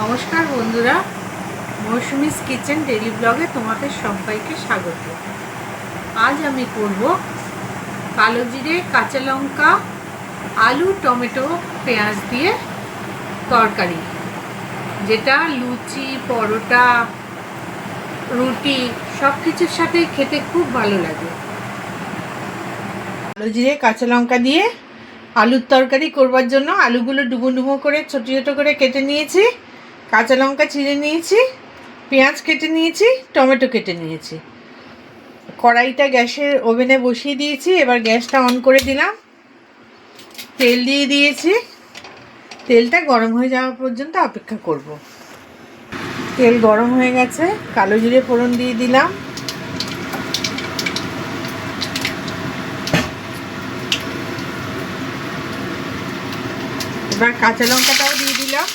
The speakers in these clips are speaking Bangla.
নমস্কার বন্ধুরা, মৌসুমিস কিচেন ডেইলি ব্লগে তোমাদের সবাইকে স্বাগত। আজ আমি করব কালো জিরে, কাঁচা লঙ্কা, আলু, টমেটো, পেঁয়াজ দিয়ে তরকারি, যেটা লুচি, পরোটা, রুটি সব কিছুর সাথে খেতে খুব ভালো লাগে। কালো জিরে, কাঁচা লঙ্কা দিয়ে আলুর তরকারি করবার জন্য আলুগুলো ডুবো ডুবো করে ছোটো ছোটো করে কেটে নিয়েছি, কাঁচা লঙ্কা চিড়ে নিয়েছি, পেঁয়াজ কেটে নিয়েছি, টমেটো কেটে নিয়েছি। কড়াইটা গ্যাসের ওভেনে বসিয়ে দিয়েছি। এবার গ্যাসটা অন করে দিলাম, তেল দিয়ে দিয়েছি। তেলটা গরম হয়ে যাওয়া পর্যন্ত অপেক্ষা করব। তেল গরম হয়ে গেছে, কালো জিরে ফোড়ন দিয়ে দিলাম। এবার কাঁচা লঙ্কাটাও দিয়ে দিলাম।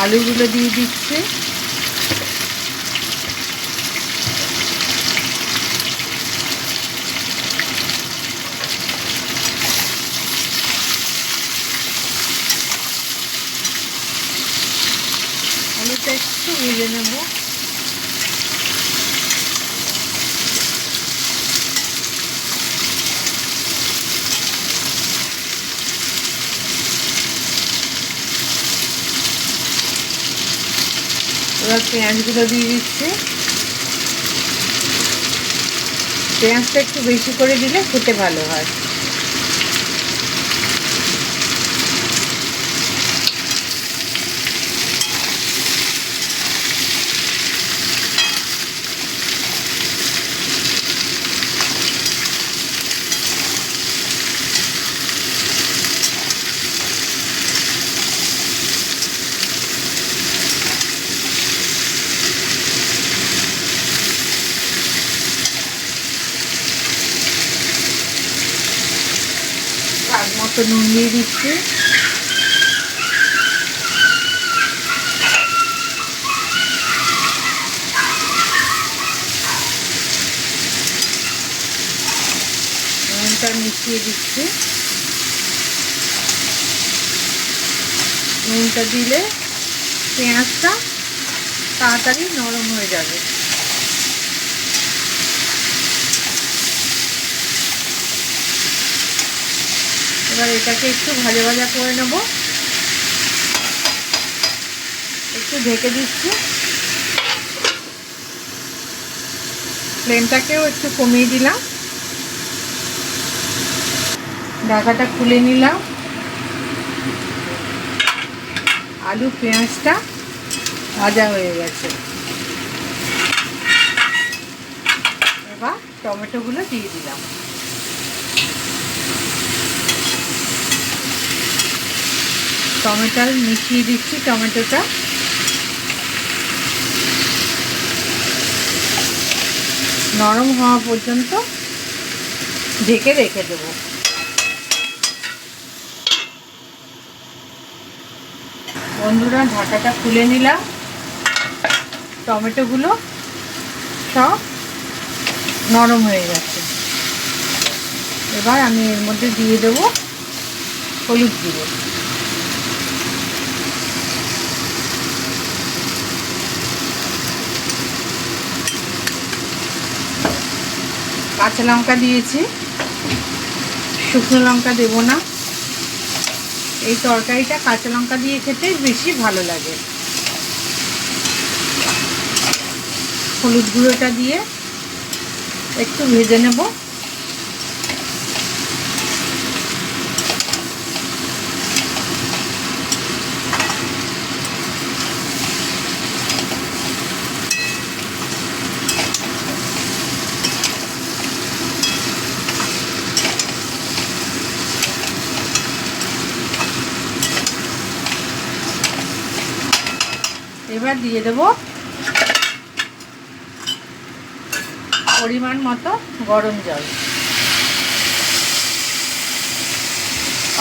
আলুগুলো দিয়ে দিচ্ছি। আলুটা একটু ভেজে নেব। এবার পেঁয়াজগুলো দিয়ে দিচ্ছি। পেঁয়াজটা একটু বেশি করে দিলে খেতে ভালো হয়। স্বাদ মতো নুন দিয়ে দিচ্ছি। নুনটা মিশিয়ে দিচ্ছি। নুনটা দিলে পেঁয়াজটা তাড়াতাড়ি নরম হয়ে যাবে। এবার এটাকে একটু ভাজা ভাজা করে নেব। একটু ঢেকে দিচ্ছি। ফ্লেমটাকেও একটু কমিয়ে দিলাম। ঢাকাটা খুলে নিলাম। আলু পেঁয়াজটা ভাজা হয়ে গেছে। এবার টমেটোগুলো দিয়ে দিলাম। টমেটো মিশিয়ে দিচ্ছি। টমেটোটা নরম হওয়া পর্যন্ত ঢেকে রেখে দেব। বন্ধুরা, ঢাকাটা খুলে নিলাম। টমেটোগুলো সব নরম হয়ে গেছে। এবার আমি এর মধ্যে দিয়ে দেব হলুদ গুঁড়ো। কাঁচা লঙ্কা দিয়েছি, শুকনো লঙ্কা দেব না। এই তরকারিটা কাঁচা লঙ্কা দিয়ে খেতে বেশি ভালো লাগে। হলুদ গুঁড়োটা দিয়ে একটু ভেজে নেব। এবার দিয়ে দেব পরিমাণ মতো গরম জল।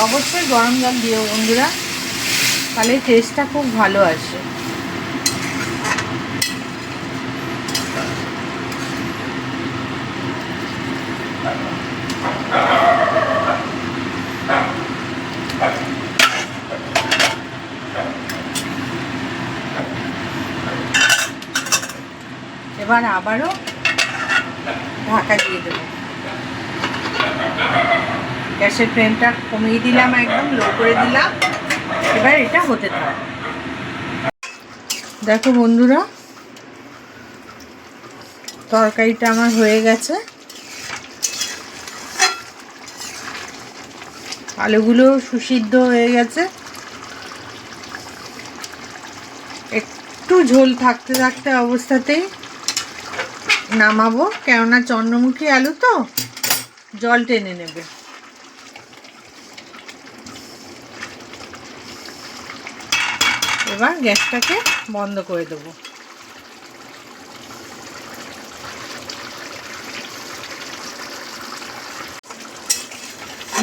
অবশ্যই গরম জল দিও বন্ধুরা, তাহলে টেস্টটা খুব ভালো আসে। এবার আবারও ঢাকা দিয়ে দেবো। গ্যাসের ফ্লেমটা কমিয়ে দিলাম, একদম লো করে দিলাম। এবার এটা হতে থাকবে। দেখো বন্ধুরা, তরকারিটা আমার হয়ে গেছে। আলুগুলো সুসিদ্ধ হয়ে গেছে। একটু ঝোল থাকতে থাকতে অবস্থাতেই নামাবো, কেননা চন্দ্রমুখী আলু তো জল টেনে নেবে। এবার গ্যাসটাকে বন্ধ করে দেবো।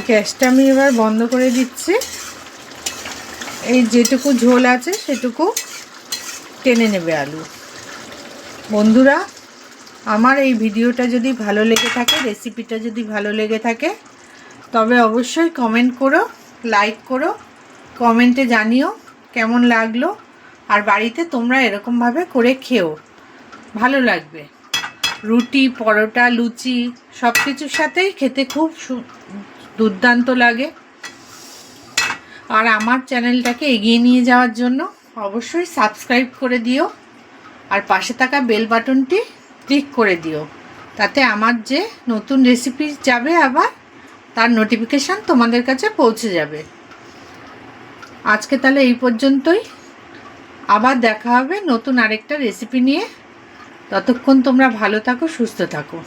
গ্যাসটা আমি এবার বন্ধ করে দিচ্ছি। এই যেটুকু ঝোল আছে সেটুকু টেনে নেবে আলু। বন্ধুরা, আমার এই ভিডিওটা যদি ভালো লেগে থাকে, রেসিপিটা যদি ভালো লেগে থাকে, তবে অবশ্যই কমেন্ট করো, লাইক করো, কমেন্টে জানিও কেমন লাগলো। আর বাড়িতে তোমরা এরকমভাবে করে খেও, ভালো লাগবে। রুটি, পরোটা, লুচি সব কিছুর সাথেই খেতে খুব দুর্দান্ত লাগে। আর আমার চ্যানেলটাকে এগিয়ে নিয়ে যাওয়ার জন্য অবশ্যই সাবস্ক্রাইব করে দিও, আর পাশে থাকা বেল বাটনটি ক্লিক করে দিও। তাতে আমার যে নতুন রেসিপি যাবে আবার তার নোটিফিকেশান তোমাদের কাছে পৌঁছে যাবে। আজকে তাহলে এই পর্যন্তই। আবার দেখা হবে নতুন আরেকটা রেসিপি নিয়ে। ততক্ষণ তোমরা ভালো থাকো, সুস্থ থাকো।